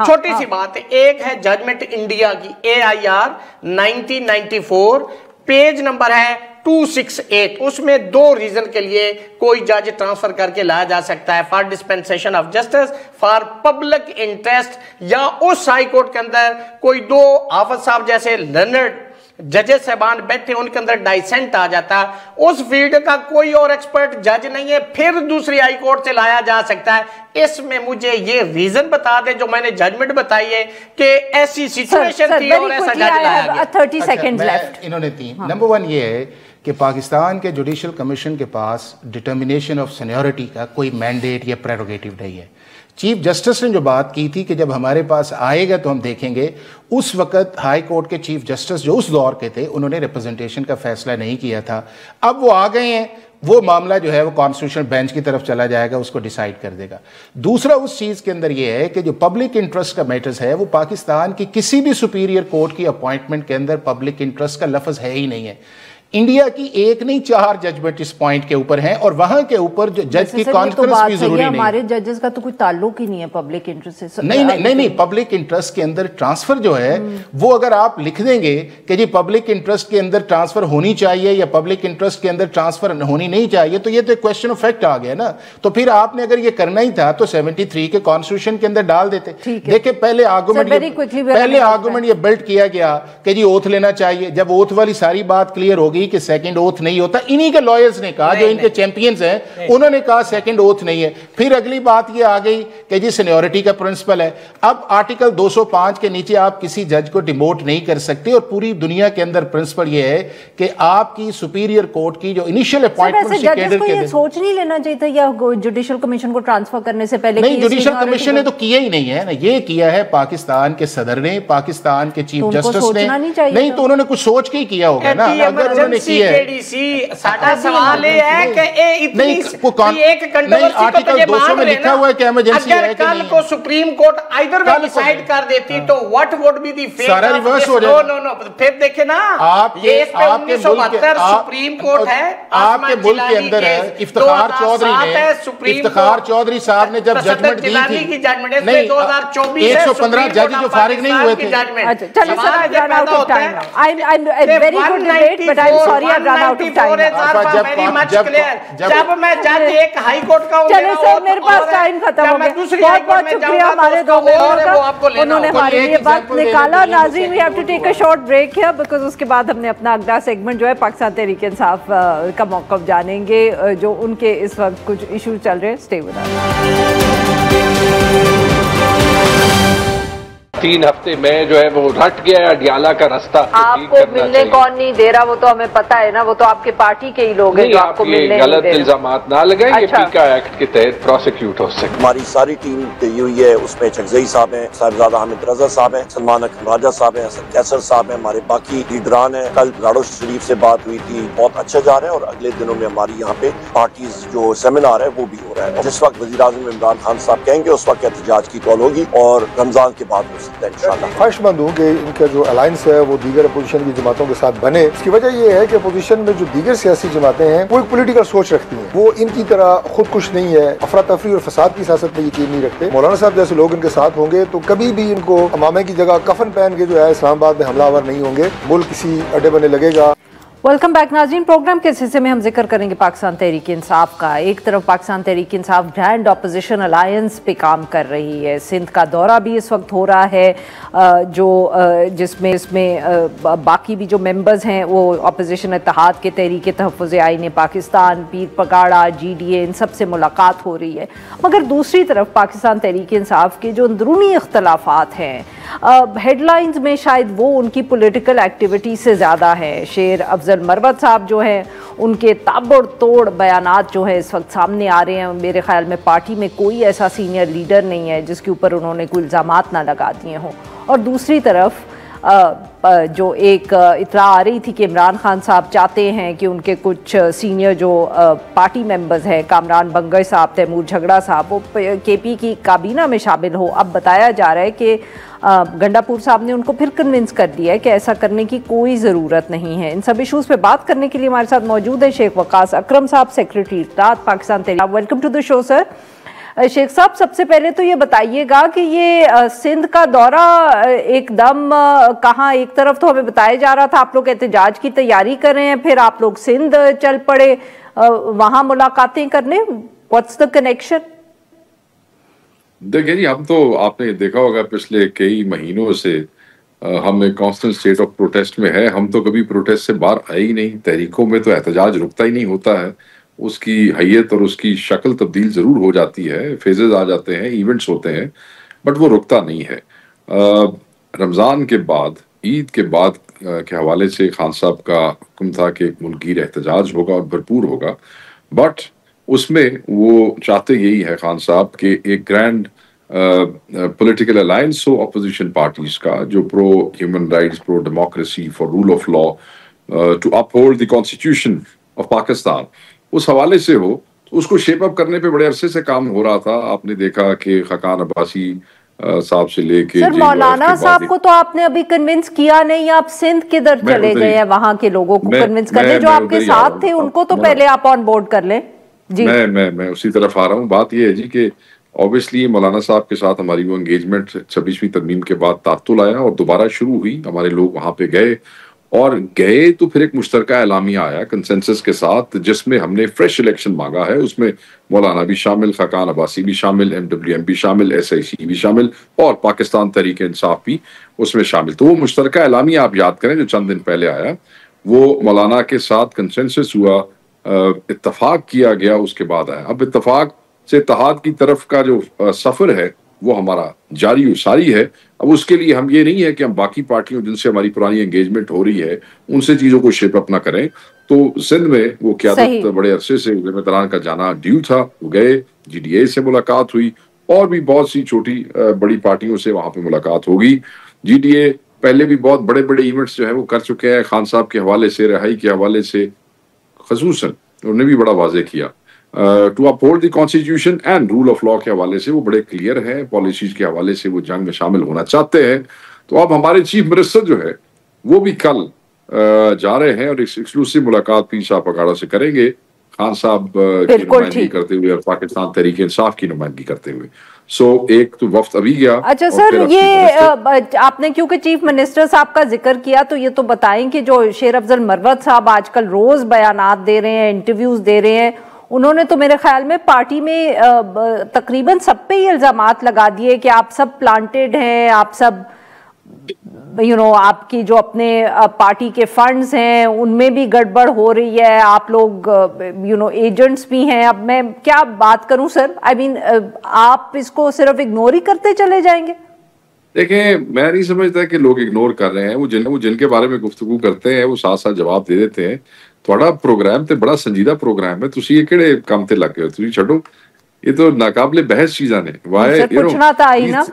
छोटी सी बात है, एक है जजमेंट इंडिया की AIR 1994, पेज नंबर है 268। उसमें 2 रीजन के लिए कोई जज ट्रांसफर करके लाया जा सकता है, for dispensation of justice, for public interest, या उस हाई कोर्ट के अंदर कोई 2 हाफिज साहब जैसे लर्नड जजेस साहबान बैठे, उनके अंदर डाइसेंट आ जाता है, उस फील्ड का कोई और एक्सपर्ट जज नहीं है, फिर दूसरी हाई कोर्ट से लाया जा सकता है। इसमें मुझे ये रीजन बता दे जो मैंने जजमेंट बताई है कि ऐसी सिचुएशन थी और ऐसा जज लाया गया। 30 सेकंड्स लेफ्ट। इन्होंने 3, नंबर 1 ये है कि पाकिस्तान के जुडिशियल कमीशन के पास डिटर्मिनेशन ऑफ सीनियरिटी का कोई मैंडेट या प्रेरोगेटिव नहीं है। चीफ जस्टिस ने जो बात की थी कि जब हमारे पास आएगा तो हम देखेंगे, उस वक्त हाई कोर्ट के चीफ जस्टिस जो उस दौर के थे उन्होंने रिप्रेजेंटेशन का फैसला नहीं किया था। अब वो आ गए हैं, वो मामला जो है वो कॉन्स्टिट्यूशनल बेंच की तरफ चला जाएगा, उसको डिसाइड कर देगा। दूसरा, उस चीज़ के अंदर ये है कि जो पब्लिक इंटरेस्ट का मैटर्स है वो पाकिस्तान की किसी भी सुपीरियर कोर्ट की अपॉइंटमेंट के अंदर पब्लिक इंटरेस्ट का लफ्ज़ है ही नहीं है। इंडिया की एक नहीं 4 जजमेंट इस पॉइंट के ऊपर हैं और वहां के ऊपर जो जज की कॉन्फ्रेंस भी जरूरी नहीं है। हमारे जजेस का तो कोई ताल्लुक ही नहीं है पब्लिक इंटरेस्ट से। नहीं, पब्लिक इंटरेस्ट के अंदर ट्रांसफर जो है वो अगर आप लिख देंगे कि जी पब्लिक इंटरेस्ट के अंदर ट्रांसफर होनी चाहिए या पब्लिक इंटरेस्ट के अंदर ट्रांसफर होनी नहीं चाहिए, तो ये तो क्वेश्चन ऑफ फैक्ट आ गया ना। तो फिर आपने अगर ये करना ही था तो 73 के कॉन्स्टिट्यूशन के अंदर डाल देते। देखिए, पहले आर्गुमेंट ये बिल्ड किया गया कि जी ओथ लेना चाहिए। जब ओथ वाली सारी बात क्लियर होगी कि सेकंड ओथ नहीं होता, इन्हीं के लॉयर्स ने कहा, जो इनके चैंपियंस हैं, उन्होंने कहा सेकंड ओथ नहीं है। फिर अगली बात ये आ गई कि जी सीनियरिटी का प्रिंसिपल है। अब आर्टिकल 205 के नीचे आप किसी जज को डिमोट नहीं कर सकते और पूरी दुनिया के अंदर प्रिंसिपल ये है कि आपकी सुपीरियर कोर्ट की जो इनिशियल अपॉइंटमेंट ये सोच नहीं लेना चाहिए था या जुडिशियल कमीशन को ट्रांसफर करने से पहले? नहीं, जुडिशियल कमीशन ने तो किया ही नहीं है ना, ये किया है पाकिस्तान के सदर ने, पाकिस्तान के चीफ जस्टिस ने। नहीं तो उन्होंने कुछ सोच के ही किया होगा ना। अगर ने की है। साडा सवाल ये है कि इतनी एक आर्टिकल 200 में लिखा हुआ है कि इमरजेंसी है। कल को सुप्रीम कोर्ट आइदर में डिसाइड कर देती तो what would be the fate? सारा रिवर्स हो जाएगा। नो फिर देखे ना, ये इस पे 1972 सुप्रीम कोर्ट है, आपके मुल्क के अंदर है। इफ्तिखार चौधरी साहब ने जब जजमेंट दी थी, नहीं 2024 115 जज जो फारिग नहीं हुए थे। चलो sir, I run out of time now. I am very good debate but I am sorry I run out of time. जब मैं जज एक हाई कोर्ट का हूं, चलो सर मेरे पास टाइम खत्म हो गया। बहुत शुक्रिया हमारे दो मेहमानों का, उन्होंने हमारे लिए वक्त निकाला। नाज़रीन, we have to take a short break here because उसके बाद हमने अपना अगला सेगमेंट जो है पाकिस्तान तहरीक इंसाफ का मौक़िफ़ जानेंगे, जो उनके इस वक्त कुछ इशू चल रहे हैं। Stay with us. 3 हफ्ते में जो है वो रट गया अडियाला का रास्ता। आपको मिलने कौन नहीं दे रहा वो तो हमें पता है ना, वो तो आपके पार्टी के ही लोग हैं जो आपको मिलने गलत इल्जामात ना लगाएं। ये पीका एक्ट के तहत प्रोसिक्यूट हो सकते। हमारी सारी टीम गई हुई है, उसमें चकजई साहब हैं, साहिबजादा हामिद रजा साहब हैं, सलमान अकरम राजा साहब हैं, हसन कैसर साहब हैं, हमारे बाकी लीडरान हैं। कल राडो शरीफ से बात हुई थी, बहुत अच्छा जा रहा है और अगले दिनों में हमारी यहाँ पे पार्टीज जो सेमिनार है वो भी हो रहा है। जिस वक्त वज़ीर आज़म इमरान खान साहब कहेंगे उस वक्त एहतजाज की कॉल होगी और रमजान के बाद हो सकता है इंशाअल्लाह। ख्वाहिशमंद हूँ कि इनका जो अलायंस है वो दीगर अपोजिशन की जमातों के साथ बने। इसकी वजह ये है कि अपोजिशन में जो दीगर सियासी जमातें हैं वो एक पॉलिटिकल सोच रखती हैं, वो इनकी तरह खुदकुश नहीं है, अफरा तफरी और फसाद की सियासत में यकीन नहीं रखते। मौलाना साहब जैसे लोग इनके साथ होंगे तो कभी भी इनको अमामे की जगह कफन पहन के जो है इस्लामाबाद में हमलावर नहीं होंगे, मुल्क किसी अड्डे बने लगेगा। वेलकम बैक नाज़रीन। प्रोग्राम के इस हिस्से में हम जिक्र करेंगे पाकिस्तान तहरीक इंसाफ का। एक तरफ Pakistan Tehreek Insaf grand opposition alliance पे काम कर रही है, सिंध का दौरा भी इस वक्त हो रहा है, जिसमें बाकी भी जो मेंबर्स हैं वो अपोजिशन इत्तेहाद के तहरीक तहफ़्फ़ुज़ आईन पाकिस्तान, पीर पगाड़ा, GDA, इन सब से मुलाकात हो रही है। मगर दूसरी तरफ पाकिस्तान तहरीक इंसाफ के जो अंदरूनी इख्तलाफात हैं, हेडलाइंस में शायद वो उनकी पॉलिटिकल एक्टिविटी से ज़्यादा है। शेर अफजल मरवत साहब जो हैं उनके ताबड़तोड़ बयानात जो है इस वक्त सामने आ रहे हैं। मेरे ख्याल में पार्टी में कोई ऐसा सीनियर लीडर नहीं है जिसके ऊपर उन्होंने कोई इल्ज़ामात ना लगा दिए हों। और दूसरी तरफ जो एक इतला आ रही थी कि इमरान खान साहब चाहते हैं कि उनके कुछ सीनियर जो पार्टी मेंबर्स हैं, कामरान बंगई साहब, तैमूर झगड़ा साहब, वो KP की काबीना में शामिल हो। अब बताया जा रहा है कि गंडापुर साहब ने उनको फिर कन्विंस कर दिया है कि ऐसा करने की कोई ज़रूरत नहीं है। इन सब इशूज़ पे बात करने के लिए हमारे साथ मौजूद है शेख वकास अकरम साहब, secretary Pakistan Tehreek. Welcome to the show sir. Sheikh साहब, सबसे पहले तो ये बताइएगा कि ये सिंध का दौरा एकदम कहाँ, एक तरफ तो हमें बताया जा रहा था आप लोग एहतजाज की तैयारी कर रहे हैं, फिर आप लोग सिंध चल पड़े वहाँ मुलाकातें करने, व्हाट्स द कनेक्शन? देखिए जी, हम तो आपने देखा होगा पिछले कई महीनों से हम एक कांस्टेंट स्टेट ऑफ प्रोटेस्ट में है। हम तो कभी प्रोटेस्ट से बाहर आए ही नहीं। तहरीकों में तो एहतजाज रुकता ही नहीं होता है, उसकी हैयत और उसकी शक्ल तब्दील ज़रूर हो जाती है, फेजेस आ जाते हैं, इवेंट्स होते हैं, बट वो रुकता नहीं है। रमज़ान के बाद, ईद के बाद के हवाले से खान साहब का हुक्म था कि एक मुल्कीर एहतजाज होगा और भरपूर होगा, बट उसमें वो चाहते यही है खान साहब कि एक ग्रैंड पॉलिटिकल अलायंस हो अपोजिशन पार्टीज का, जो pro human rights, pro democracy, for rule of law, to uphold the constitution of Pakistan, उस हवाले से हो। तो उसको शेप अप करने पे बड़े अरसे से काम हो रहा था। आपने देखा कि खकान अब्बासी साहब से लेके सर मौलाना साहब को तो आपने अभी कन्विंस किया नहीं, आप सिंध किधर चले गए हैं वहां के लोगों को कन्विंस करने? जो आपके साथ थे उनको तो पहले आप ऑन बोर्ड कर लें जी। मैं उसी तरफ आ रहा हूँ। बात यह है जी कि ऑब्वियसली मौलाना साहब के साथ हमारी वो एंगेजमेंट 26वीं तरमीम के बाद तात्तुल आया और दोबारा शुरू हुई। हमारे लोग वहां पे गए तो फिर एक मुश्तरका एलामिया आया कंसेंसस के साथ, जिसमें हमने फ्रेश इलेक्शन मांगा है। उसमें मौलाना भी शामिल, खकान अब्बासी भी शामिल, MWM भी शामिल, SIC भी शामिल और पाकिस्तान तहरीक इंसाफ भी उसमें शामिल। तो वो मुश्तरका एलामिया आप याद करें जो चंद दिन पहले आया, वो मौलाना के साथ कंसेंसस हुआ, इत्तफाक किया गया, उसके बाद आया। अब इत्तफाक से इत्तेहाद की तरफ का जो सफर है वो हमारा जारी सारी है। अब उसके लिए हम ये नहीं है कि हम बाकी पार्टियों जिनसे हमारी पुरानी एंगेजमेंट हो रही है उनसे चीजों को शेप अप ना करें। तो सिंध में वो क़यादत बड़े अरसे से ज़िम्मेदारान का जाना ड्यू था, वो गए, GDA से मुलाकात हुई और भी बहुत सी छोटी बड़ी पार्टियों से वहां पे मुलाकात होगी। GDA पहले भी बहुत बड़े बड़े इवेंट्स जो है वो कर चुके हैं खान साहब के हवाले से, रिहाई के हवाले से खसूसन उन्होंने भी बड़ा वाजे किया। To uphold the constitution and rule of law के हवाले से वो बड़े क्लियर है, पॉलिसीज के हवाले से वो जंग में शामिल होना चाहते हैं। तो अब हमारे चीफ मिनिस्टर जो है वो भी कल जा रहे हैं और एक्सक्लूसिव मुलाकात पीर शाह पगाड़ा से करेंगे, खान साहब की नुमाइंदगी करते हुए और पाकिस्तान तहरीक इंसाफ की नुमाइंदगी करते हुए। सो एक तो वफ्त अभी गया। अच्छा सर, ये आपने क्योंकि चीफ मिनिस्टर साहब का जिक्र किया तो ये तो बताएं कि जो शेर अफजल मरवत साहब आजकल रोज बयानात दे रहे हैं, इंटरव्यूज दे रहे हैं, उन्होंने तो मेरे ख्याल में पार्टी में तकरीबन सब पे ये इल्जामात लगा दिए कि आप सब प्लांटेड हैं, आप सब आपकी जो अपने पार्टी के फंड्स हैं उनमें भी गड़बड़ हो रही है, आप लोग एजेंट्स भी हैं। अब मैं क्या बात करूं सर, आई मीन आप इसको सिर्फ इग्नोर ही करते चले जाएंगे? देखें, मैं नहीं समझता कि लोग इग्नोर कर रहे हैं। वो जिनके बारे में गुफ्तगू करते हैं वो साथ साथ जवाब दे देते हैं। थोड़ा प्रोग्राम तो बड़ा संजीदा प्रोग्राम है, तुसी ये केड़े काम ते लग गए, तुसी छड्डो, ये तो नाकाबिले बहस चीज़ां ने। वाई पूछना था ही ना।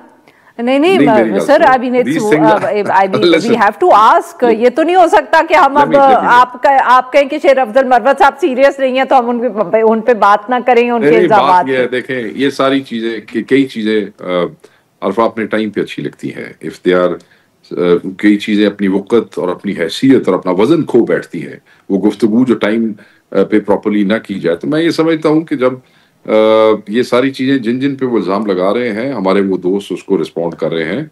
नहीं sir, I mean we have to ask. ये तो नहीं हो सकता कि हम अब आप कहें कि शेर अफजल मरवत साहब सीरियस नहीं है तो हम उन पे बात ना करें, उनके इल्जामात। देखें, ये सारी चीजें, कई चीजें अल्फा अपने टाइम पे अच्छी लगती हैं। इफ दे आर कई चीजें अपनी वक़्त और अपनी हैसियत और अपना वजन खो बैठती हैं, वो गुफ्तगू जो टाइम पे प्रॉपरली ना की जाए। तो मैं ये समझता हूँ कि जब ये सारी चीजें जिन जिन पे वो इल्जाम लगा रहे हैं, हमारे वो दोस्त उसको रिस्पॉन्ड कर रहे हैं।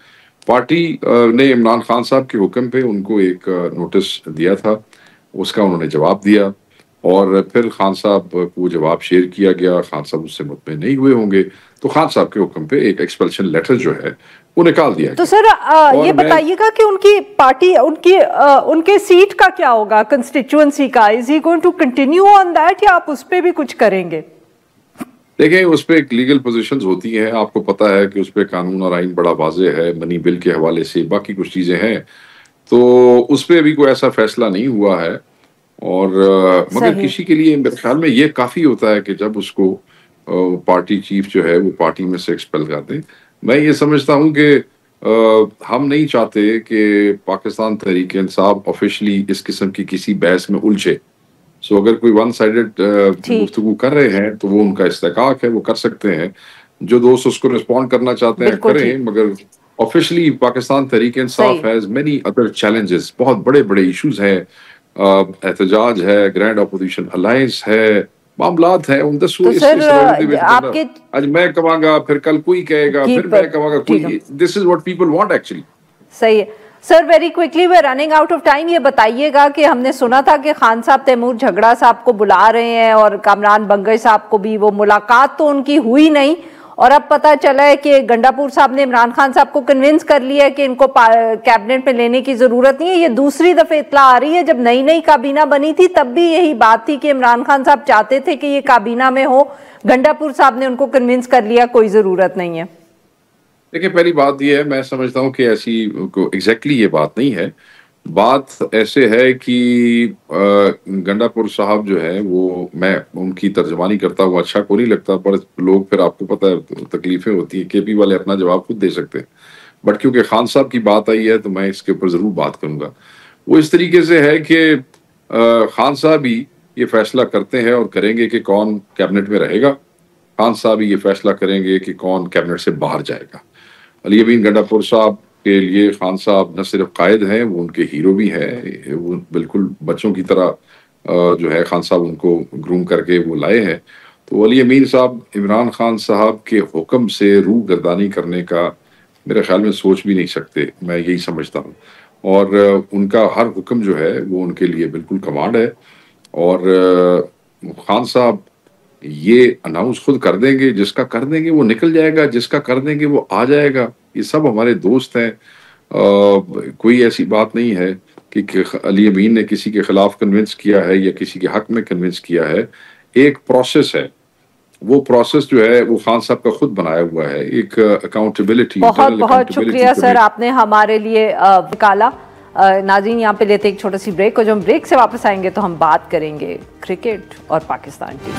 पार्टी ने इमरान खान साहब के हुक्म पे उनको एक नोटिस दिया था, उसका उन्होंने जवाब दिया और फिर खान साहब को जवाब शेयर किया गया। खान साहब उससे मुतमिन नहीं हुए होंगे तो खान साहब के हुक्म पे एक एक्सपल्शन लेटर जो है वो निकाल दिया। तो सर ये बताइएगा कि उनकी पार्टी उनके सीट का क्या होगा, कंस्टिट्यूएंसी का? Is he going to continue on that या आप उस पर भी कुछ करेंगे? देखें, उस पर एक लीगल पोजीशंस होती हैं, आपको पता है कि उस पर कानून और आइन बड़ा वाजे है, मनी बिल के हवाले से बाकी कुछ चीज़ें हैं, तो उस पर अभी कोई ऐसा फैसला नहीं हुआ है। और मगर किसी के लिए मेरे ख्याल में ये काफ़ी होता है कि जब उसको पार्टी चीफ जो है वो पार्टी में से एक्सपेल कर दे। मैं ये समझता हूँ कि हम नहीं चाहते कि पाकिस्तान तहरीक इंसाफ ऑफिशियली इस किस्म की किसी बहस में उलझे। सो अगर कोई वन साइडेड गुफ्तगू कर रहे हैं तो वो उनका इस्तेकाक है, वो कर सकते हैं। जो दोस्त उसको रिस्पॉन्ड करना चाहते हैं करें, मगर officially Pakistan Tehreek Insaf has many other challenges, बहुत बड़े बड़े इश्यूज हैं, एहतजाज है, ग्रैंड अपोजिशन अलायंस है, मामलात है। आज मैं कमांगा, फिर कल कोई कहेगा, फिर मैं कमांगा कोई। This is what people want actually. सही है sir, very quickly we are running out of time. ये बताइएगा कि हमने सुना था कि खान साहब तैमूर झगड़ा साहब को बुला रहे हैं और कामरान बंगई साहब को भी, वो मुलाकात तो उनकी हुई नहीं और अब पता चला है कि गंडापुर साहब ने इमरान खान साहब को कन्विंस कर लिया है कि इनको कैबिनेट में लेने की जरूरत नहीं है। ये दूसरी दफे इत्तला आ रही है, जब नई नई काबीना बनी थी तब भी यही बात थी कि इमरान खान साहब चाहते थे कि ये काबीना में हो, गंडापुर साहब ने उनको कन्विंस कर लिया कोई जरूरत नहीं है। देखिए, पहली बात यह है, मैं समझता हूँ कि ऐसी एग्जैक्टली ये बात नहीं है। बात ऐसे है कि गंडापुर साहब जो है वो, मैं उनकी तर्जमानी करता हूँ, अच्छा को नहीं लगता, पर लोग फिर आपको पता है तकलीफें होती हैं, केपी वाले अपना जवाब खुद दे सकते हैं। बट क्योंकि खान साहब की बात आई है तो मैं इसके ऊपर ज़रूर बात करूँगा। वो इस तरीके से है कि खान साहब ही ये फैसला करते हैं और करेंगे कि कौन कैबिनेट में रहेगा। खान साहब ही ये फैसला करेंगे कि कौन कैबिनेट से बाहर जाएगा। अली अमीन गंडापुर साहब के लिए खान साहब न सिर्फ कायद हैं, वो उनके हीरो भी हैं। वो बिल्कुल बच्चों की तरह जो है खान साहब उनको ग्रूम करके वो लाए हैं। तो अली अमीन साहब इमरान खान साहब के हुक्म से रूह गर्दानी करने का मेरे ख्याल में सोच भी नहीं सकते, मैं यही समझता हूँ। और उनका हर हुक्म जो है वो उनके लिए बिल्कुल कमांड है। और खान साहब ये अनाउंस खुद कर देंगे, जिसका कर देंगे वो निकल जाएगा, जिसका कर देंगे वो आ जाएगा। ये सब हमारे दोस्त हैं। कोई ऐसी बात नहीं है कि अली अमीन ने किसी के खिलाफ कन्विंस किया है या किसी के हक में कन्विंस किया है। एक प्रोसेस है, वो प्रोसेस जो है वो खान साहब का खुद बनाया हुआ है, एक अकाउंटेबिलिटी। बहुत बहुत शुक्रिया सर, आपने हमारे लिए निकाला। नाज़रीन, यहाँ पे लेते एक छोटा सी ब्रेक, और जब हम ब्रेक से वापस आएंगे तो हम बात करेंगे क्रिकेट और पाकिस्तान की।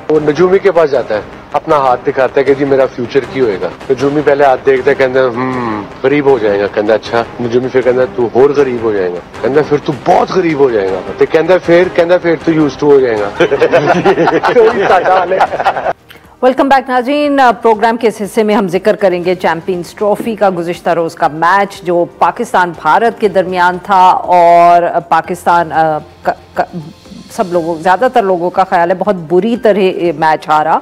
वो नजूमी के पास जाता है अपना हाथ दिखाता है कि जी मेरा फ्यूचर की होएगा। तो जुम्मी पहले हाथ देखता है, कहता गरीब हो जाएगा। कहता अच्छा। जुम्मी फिर कहता तू और गरीब हो जाएगा। कहता फिर तू बहुत गरीब हो जाएगा। तो कहता फिर तू यूज्ड टू हो जाएगा। वेलकम बैक नाज़रीन। प्रोग्राम के इस हिस्से में हम जिक्र करेंगे चैंपियंस ट्रॉफी का गुज़िश्ता रोज़ का मैच जो पाकिस्तान भारत के दरमियान था और पाकिस्तान सब लोगों ज़्यादातर लोगों का ख्याल है बहुत बुरी तरह मैच हारा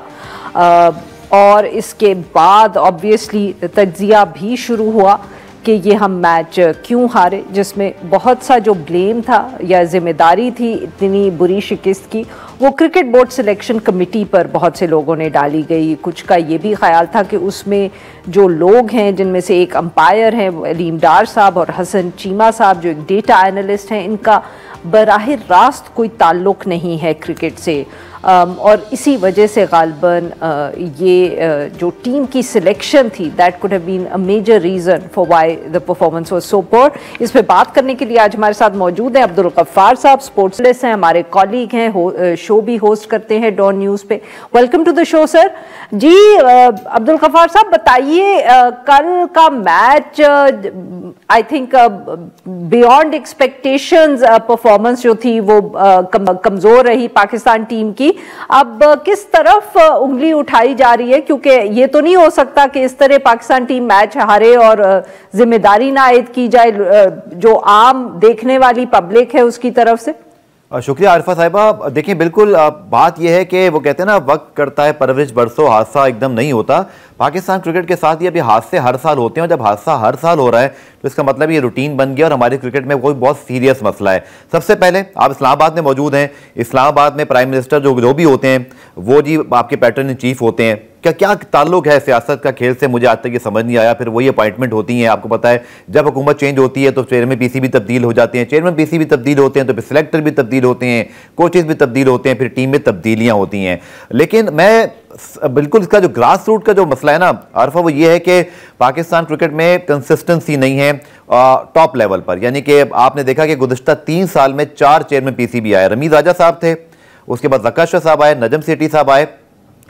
और इसके बाद ऑब्वियसली तज्जिया भी शुरू हुआ कि ये हम मैच क्यों हारे, जिसमें बहुत सा जो ब्लेम था या जिम्मेदारी थी इतनी बुरी शिकस्त की वो क्रिकेट बोर्ड सिलेक्शन कमेटी पर बहुत से लोगों ने डाली गई। कुछ का ये भी ख्याल था कि उसमें जो लोग हैं जिनमें से एक अंपायर हैं अलीम डार साहब और हसन चीमा साहब जो एक डेटा एनालिस्ट हैं, इनका बराह रास्त कोई ताल्लुक़ नहीं है क्रिकेट से और इसी वजह से गालिबन ये जो टीम की सिलेक्शन थी that could have been a major reason for why the performance was so poor. इस पे बात करने के लिए आज हमारे साथ मौजूद हैं अब्दुल गफ्फार साहब, स्पोर्ट्स जर्नलिस्ट हैं, हमारे कॉलीग हैं, शो भी होस्ट करते हैं डॉन न्यूज़ पे। Welcome to the show sir. जी अब्दुल गफ्फार साहब बताइए, कल का match I think beyond expectations performance जो थी वो कमज़ोर रही पाकिस्तान टीम की। अब किस तरफ उंगली उठाई जा रही है, क्योंकि ये तो नहीं हो सकता कि इस तरह पाकिस्तान टीम मैच हारे और जिम्मेदारी ना आयद की जाए जो आम देखने वाली पब्लिक है उसकी तरफ से। शुक्रिया आरिफा साहिबा। देखिए बिल्कुल बात यह है कि वो कहते हैं ना वक्त करता है परवरिश बरसों, हादसा एकदम नहीं होता। पाकिस्तान क्रिकेट के साथ ये अभी हादसे हर साल होते हैं और जब हादसा हर साल हो रहा है तो इसका मतलब ये रूटीन बन गया और हमारे क्रिकेट में कोई बहुत सीरियस मसला है। सबसे पहले आप इस्लामाबाद में मौजूद हैं, इस्लामाबाद में प्राइम मिनिस्टर जो भी होते हैं वो जी आपके पैटर्न इन चीफ होते हैं। क्या ताल्लुक है सियासत का खेल से, मुझे आज तक ये समझ नहीं आया। फिर वही अपॉइंटमेंट होती हैं, आपको पता है जब हुकूमत चेंज होती है तो चेयरमैन पीसी भी तब्दील हो जाते हैं, चेयरमैन पीसी भी तब्दील होते हैं तो फिर सिलेक्टर भी तब्दील होते हैं, कोचेज भी तब्दील होते हैं, फिर टीम में तब्दीलियां होती हैं। लेकिन मैं बिल्कुल इसका जो ग्रास रूट का जो मसला है ना आरिफा वो ये है कि पाकिस्तान क्रिकेट में कंसिस्टेंसी नहीं है टॉप लेवल पर। यानी कि आपने देखा कि गुज़िश्ता 3 साल में 4 चेयरमैन पीसी भी आए। रमीज राजा साहब थे, उसके बाद ज़का शाह साहब आए, नजम सेठी साहब आए,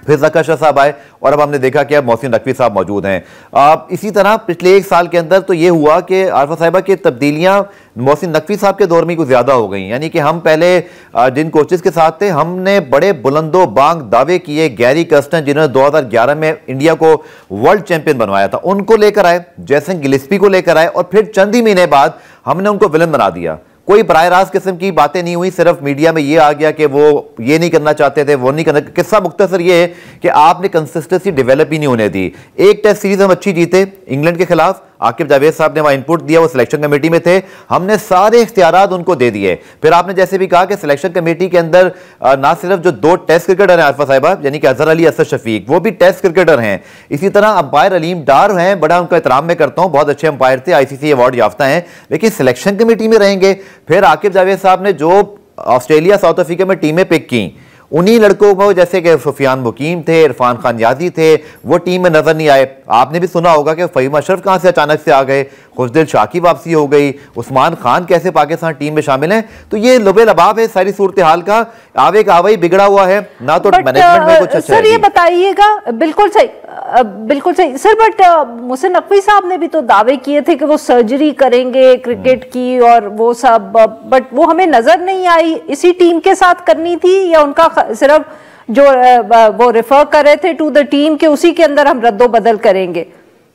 फिर ज़का शाह साहब आए और अब हमने देखा कि अब मोहसिन नकवी साहब मौजूद हैं। इसी तरह पिछले 1 साल के अंदर तो ये हुआ कि आरिफा साहिबा की तब्दीलियां मोहसिन नकवी साहब के दौर में कुछ ज़्यादा हो गई। यानी कि हम पहले जिन कोचेस के साथ थे हमने बड़े बुलंदो बांग दावे किए। गैरी कर्स्टन जिन्होंने 2011 में इंडिया को वर्ल्ड चैंपियन बनवाया था उनको लेकर आए, जैसन गिलिस्पी को लेकर आए और फिर चंद ही महीने बाद हमने उनको विलन बना दिया। कोई बराह रास्त किस्म की बातें नहीं हुई, सिर्फ मीडिया में ये आ गया कि वो ये नहीं करना चाहते थे, वो नहीं करना। किस्सा मुख्तसर ये है कि आपने कंसिस्टेंसी डेवलप ही नहीं होने दी। एक टेस्ट सीरीज हम अच्छी जीते इंग्लैंड के खिलाफ, आकिब जावेद साहब ने वहां इनपुट दिया, वो सिलेक्शन कमेटी में थे, हमने सारे इख्तियारात उनको दे दिए। फिर आपने जैसे भी कहा कि सिलेक्शन कमेटी के अंदर ना सिर्फ जो 2 टेस्ट क्रिकेटर हैं आरिफा साहिबा यानी कि अजहर अली, असद शफीक, वो भी टेस्ट क्रिकेटर हैं। इसी तरह अंपायर अलीम डार हैं, बड़ा उनका एहतराम मैं करता हूं, बहुत अच्छे अंपायर थे, ICC अवार्ड याफ्ता हैं, लेकिन सिलेक्शन कमेटी में रहेंगे। फिर आकिब जावेद साहब ने जो ऑस्ट्रेलिया साउथ अफ्रीका में टीमें पिक की उन्हीं लड़कों को जैसे कि सुफियान मुकीम थे, इरफान खान यादी थे, वो टीम में नजर नहीं आए। आपने भी सुना होगा कि फहीम अशरफ कहां से अचानक से आ गए, खुशदिल शाह की वापसी हो गई, उस्मान खान कैसे पाकिस्तान टीम में शामिल हैं। तो ये लुबे लबाब है सारी सूरत हाल का, आवे का आवा ही बिगड़ा हुआ है ना, तो मैनेजमेंट में कुछ अच्छा सर ये बताइएगा। बिल्कुल सही सर, बट मोहसिन नकवी साहब ने भी तो दावे किए थे कि वो सर्जरी करेंगे क्रिकेट की और वो सब, बट वो हमें नजर नहीं आई। इसी टीम के साथ करनी थी या उनका सिर्फ जो वो रेफर कर रहे थे टू द टीम के उसी के अंदर हम रद्दो बदल करेंगे?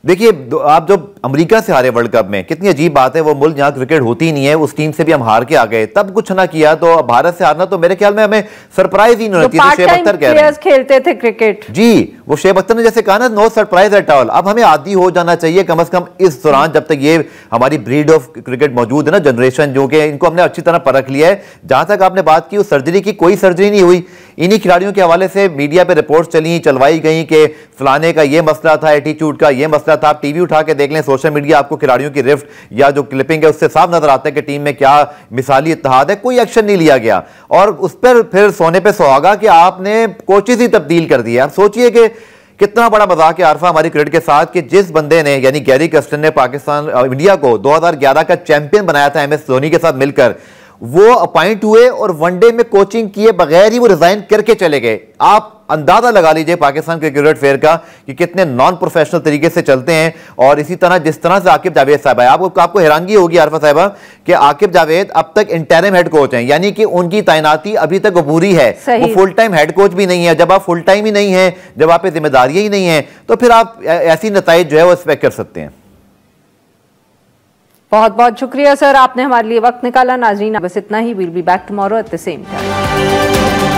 देखिए आप जो अमेरिका से हारे वर्ल्ड कप में, कितनी अजीब बात है, वो मुल्क जहां क्रिकेट होती नहीं है उस टीम से भी हम हार के आ गए, तब कुछ ना किया तो भारत से हारना तो मेरे ख्याल में हमें सरप्राइज ही नहीं होती थी। शेब अख्तर कह रहे हैं खेलते थे क्रिकेट जी, वो शेब अख्तर ने जैसे कहा ना, नो सरप्राइज एट ऑल। अब हमें आदी हो जाना चाहिए कम से कम इस दौरान जब तक ये हमारी ब्रीड ऑफ क्रिकेट मौजूद है ना, जनरेशन जो कि इनको हमने अच्छी तरह परख लिया है। जहां तक आपने बात की उस सर्जरी की, कोई सर्जरी नहीं हुई। इन्हीं खिलाड़ियों के हवाले से मीडिया पे रिपोर्ट्स चलवाई गई कि फलाने का ये मसला था, एटीट्यूड का ये मसला था। आप टीवी उठा के देख लें, सोशल मीडिया आपको खिलाड़ियों की रिफ्ट या जो क्लिपिंग है उससे साफ नजर आता है कि टीम में क्या मिसाली इत्तेहाद है। कोई एक्शन नहीं लिया गया और उस पर फिर सोने पे सुहागा कि आपने कोचेज ही तब्दील कर दिया। आप सोचिए कि कितना बड़ा मजाक है आरफा हमारी क्रिकेट के साथ कि जिस बंदे ने यानी गैरी कर्स्टन ने पाकिस्तान इंडिया को 2011 का चैंपियन बनाया था MS धोनी के साथ मिलकर, वो अपॉइंट हुए और वनडे में कोचिंग किए बगैर ही वो रिजाइन करके चले गए। आप अंदाजा लगा लीजिए पाकिस्तान क्रिकेट फेयर का कि कितने नॉन प्रोफेशनल तरीके से चलते हैं। और इसी तरह जिस तरह से आकिब जावेद साहब है, आपको हैरानगी होगी आरफा साहिबा कि आकिब जावेद अब तक इंटरिम हेड कोच हैं, यानी कि उनकी तैनाती अभी तक अबूरी है, वो फुल टाइम हेड कोच भी नहीं है। जब आप फुल टाइम ही नहीं है, जब आप पे जिम्मेदारियां ही नहीं है, तो फिर आप ऐसी नताइज जो है वो एक्सपेक्ट कर सकते हैं। बहुत बहुत शुक्रिया सर, आपने हमारे लिए वक्त निकाला। नाज़रीन बस इतना ही। Will be back tomorrow at the same time.